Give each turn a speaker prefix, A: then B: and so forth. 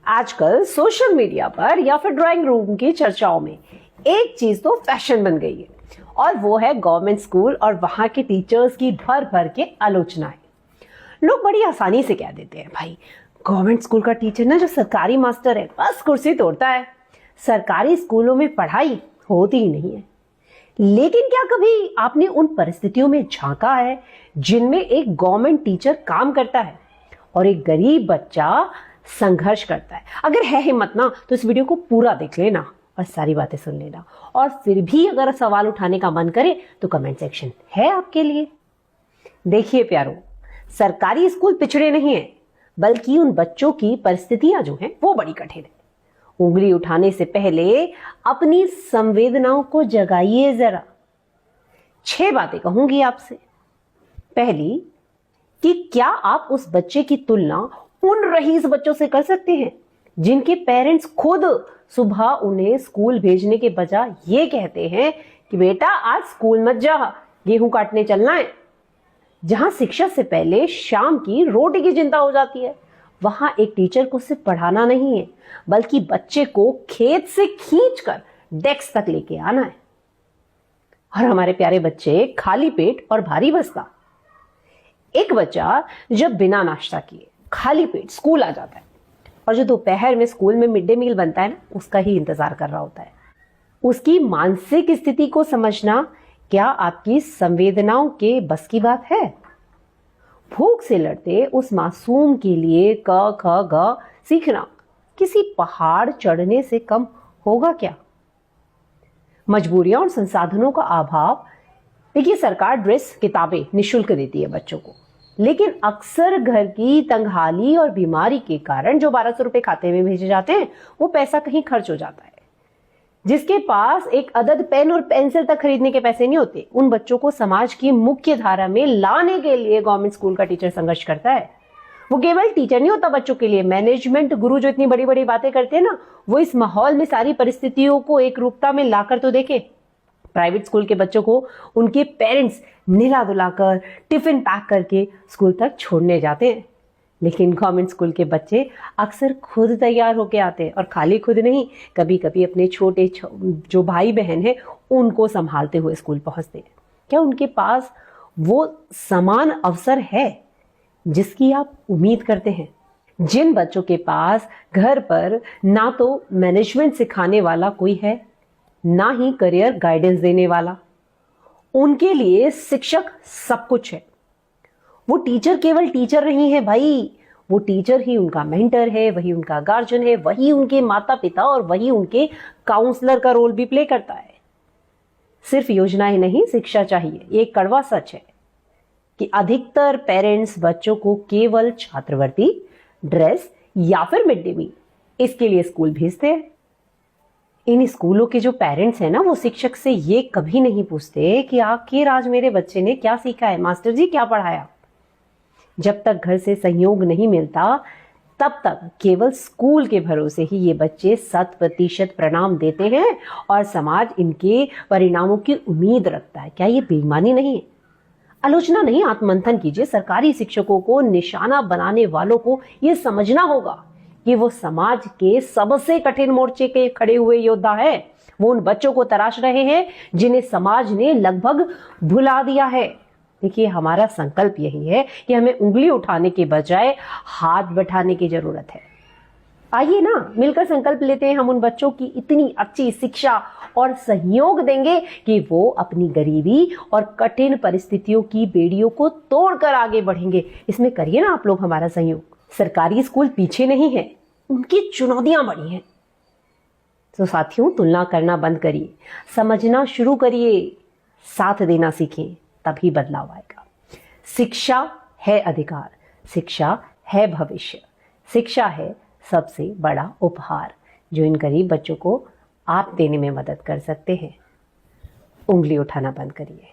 A: आजकल social media पर या फिर ड्राइंग रूम की चर्चाओं में एक चीज तो फैशन बन गई है और वो है गवर्नमेंट स्कूल और वहां के टीचर्स की भर भर के आलोचनाएं। लोग बड़ी आसानी से कह देते हैं, भाई गवर्नमेंट स्कूल का टीचर ना जो सरकारी मास्टर है बस कुर्सी तोड़ता है, सरकारी स्कूलों में पढ़ाई होती ही नहीं है। लेकिन क्या कभी आपने उन परिस्थितियों में झांका है जिनमें एक गवर्नमेंट टीचर काम करता है और एक गरीब बच्चा संघर्ष करता है? अगर है हिम्मत ना तो इस वीडियो को पूरा देख लेना और सारी बातें सुन लेना, और फिर भी अगर सवाल उठाने का मन करे तो कमेंट सेक्शन है आपके लिए। देखिए प्यारो, सरकारी स्कूल पिछड़े नहीं है, बल्कि उन बच्चों की परिस्थितियां जो हैं वो बड़ी कठिन है। उंगली उठाने से पहले अपनी संवेदनाओं को जगाइए जरा। 6 बातें कहूंगी आपसे। पहली, कि क्या आप उस बच्चे की तुलना उन रईस बच्चों से कर सकते हैं जिनके पेरेंट्स खुद सुबह उन्हें स्कूल भेजने के बजाय ये कहते हैं कि बेटा आज स्कूल मत जा, गेहूं काटने चलना है। जहां शिक्षा से पहले शाम की रोटी की चिंता हो जाती है, वहां एक टीचर को सिर्फ पढ़ाना नहीं है बल्कि बच्चे को खेत से खींचकर डेस्क तक लेके आना है। और हमारे प्यारे बच्चे खाली पेट और भारी बस्ता। एक बच्चा जब बिना नाश्ता किए खाली पेट स्कूल आ जाता है और जो दोपहर में स्कूल में मिड डे मील बनता है ना, उसका ही इंतजार कर रहा होता है। उसकी मानसिक स्थिति को समझना क्या आपकी संवेदनाओं के बस की बात है? भूख से लड़ते उस मासूम के लिए क ख ग सीखना किसी पहाड़ चढ़ने से कम होगा क्या? मजबूरियां और संसाधनों का अभाव। देखिए, सरकार ड्रेस किताबें निःशुल्क देती है बच्चों को, लेकिन अक्सर घर की तंगहाली और बीमारी के कारण जो 1200 रुपए खाते में भेजे जाते हैं वो पैसा कहीं खर्च हो जाता है। जिसके पास एक अदद पेन और पेंसिल तक खरीदने के पैसे नहीं होते, उन बच्चों को समाज की मुख्य धारा में लाने के लिए गवर्नमेंट स्कूल का टीचर संघर्ष करता है। वो केवल टीचर नहीं होता बच्चों के लिए, मैनेजमेंट गुरु जो इतनी बड़ी बड़ी बातें करते हैं ना, वो इस माहौल में सारी परिस्थितियों को एक रूपता में लाकर तो देखे। प्राइवेट स्कूल के बच्चों को उनके पेरेंट्स निला धुलाकर टिफिन पैक करके स्कूल तक छोड़ने जाते हैं, लेकिन गवर्नमेंट स्कूल के बच्चे अक्सर खुद तैयार होके आते हैं और खाली खुद नहीं, कभी कभी अपने छोटे जो भाई बहन हैं उनको संभालते हुए स्कूल पहुंचते हैं। क्या उनके पास वो समान अवसर है जिसकी आप उम्मीद करते हैं? जिन बच्चों के पास घर पर ना तो मैनेजमेंट सिखाने वाला कोई है, ना ही करियर गाइडेंस देने वाला, उनके लिए शिक्षक सब कुछ है। वो टीचर केवल टीचर नहीं है भाई, वो टीचर ही उनका मेंटर है, वही उनका गार्जियन है, वही उनके माता पिता और वही उनके काउंसलर का रोल भी प्ले करता है। सिर्फ योजनाएं नहीं, शिक्षा चाहिए। ये कड़वा सच है कि अधिकतर पेरेंट्स बच्चों को केवल छात्रवृत्ति, ड्रेस या फिर मिड डे मील इसके लिए स्कूल भेजते हैं। इन स्कूलों के जो पेरेंट्स हैं ना, वो शिक्षक से ये कभी नहीं पूछते कि आखिर आज मेरे बच्चे ने क्या सीखा है, मास्टर जी क्या पढ़ाया। जब तक घर से सहयोग नहीं मिलता तब तक केवल स्कूल के भरोसे ही ये बच्चे 100% परिणाम देते हैं और समाज इनके परिणामों की उम्मीद रखता है। क्या ये बेईमानी नहीं है? आलोचना नहीं, आत्ममंथन कीजिए। सरकारी शिक्षकों को निशाना बनाने वालों को ये समझना होगा कि वो समाज के सबसे कठिन मोर्चे के खड़े हुए योद्धा है। वो उन बच्चों को तराश रहे हैं जिन्हें समाज ने लगभग भुला दिया है। देखिए, हमारा संकल्प यही है कि हमें उंगली उठाने के बजाय हाथ बैठाने की जरूरत है। आइए ना मिलकर संकल्प लेते हैं, हम उन बच्चों की इतनी अच्छी शिक्षा और सहयोग देंगे कि वो अपनी गरीबी और कठिन परिस्थितियों की बेड़ियों को तोड़कर आगे बढ़ेंगे। इसमें करिए ना आप लोग हमारा सहयोग। सरकारी स्कूल पीछे नहीं है, उनकी चुनौतियां बड़ी हैं। तो साथियों, तुलना करना बंद करिए, समझना शुरू करिए, साथ देना सीखें, तभी बदलाव आएगा। शिक्षा है अधिकार, शिक्षा है भविष्य, शिक्षा है सबसे बड़ा उपहार जो इन गरीब बच्चों को आप देने में मदद कर सकते हैं। उंगली उठाना बंद करिए।